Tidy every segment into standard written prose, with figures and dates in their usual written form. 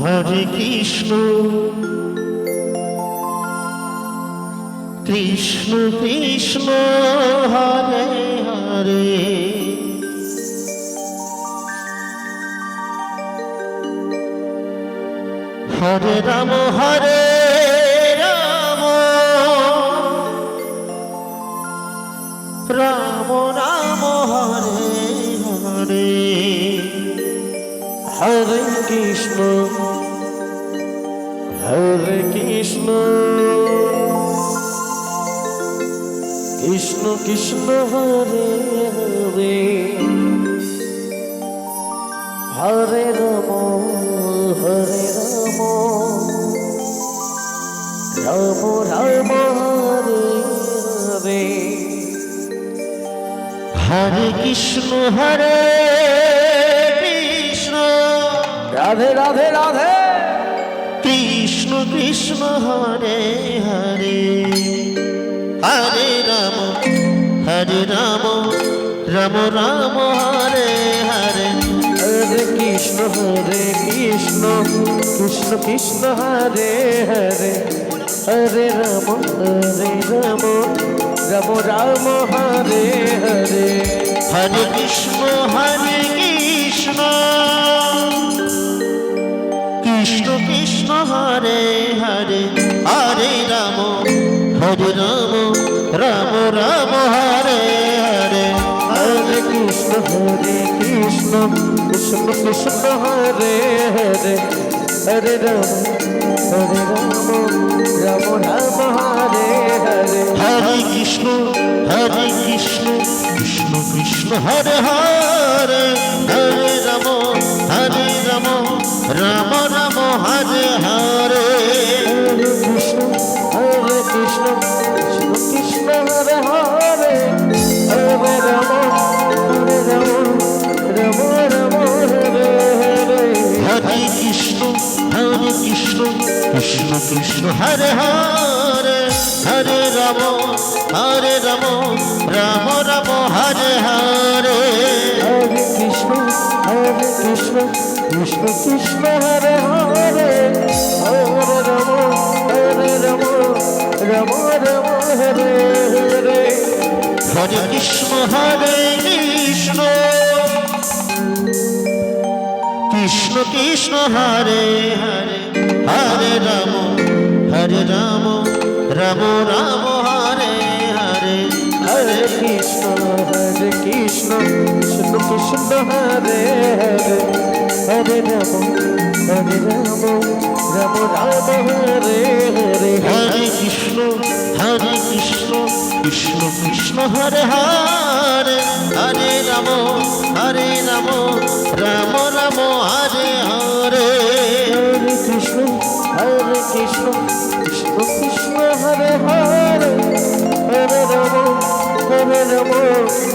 Hare Krishna Krishna Krishna Hare Hare Hare Ram Hare Ram Ram Ram Hare Hare Hare Krishna Krishna Krishna Hare Hare Hare Ram Ram Ram Hare Hare Hare Krishna Hare Krishna Radhe Radhe Radhe Krishna Krishna Hare Hare Hare Ram Ram Ram Hare Hare Hare Krishna Krishna Krishna Hare Hare Hare Ram Ram Ram Hare Hare Hare Krishna Krishna Krishna Krishna Hare Hare Hare Ram Ram Ram Hare Hare Hare Krishna Krishna Krishna Hare Hare Hare Ram Ram Ram Hare Hare Hare Krishna Krishna Krishna Hare Hare Hare Ram Ram Ram Hare Hare Hare Krishna Krishna Hare Hare Hare Ram Ram Ram Hare Hare Hare Krishna Krishna Krishna Hare Hare Hare Ram Ram Ram Hare Hare Hare Krishna Krishna Krishna Hare Hare Hare Ram Ram Ram Hare Hare Hare Krishna Krishna Krishna Hare Hare Hare Ram Ram Ram Hare Hare Hare Krishna Krishna Krishna Hare Hare Hare Ram Ram Ram Hare Hare Hare Krishna Krishna Krishna Hare Hare Hare Ram Ram Ram Hare Hare Hare Krishna Krishna Krishna Hare Hare Hare Ram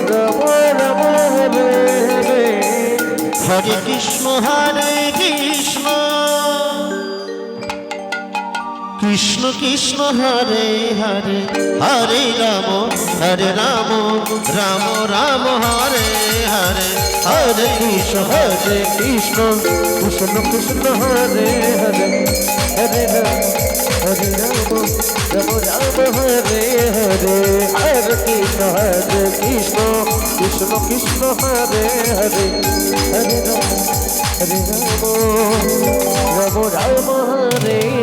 Ram Ram Hare Hare Hare Krishna Krishna Krishna Krishna Hare Hare Hare Ram Ram Ram Hare Hare Hare Krishna Krishna Krishna Hare Hare Hare Ram Ram Hare Hare Hare Krishna Krishna Hare Hare Hare Ram Ram Hare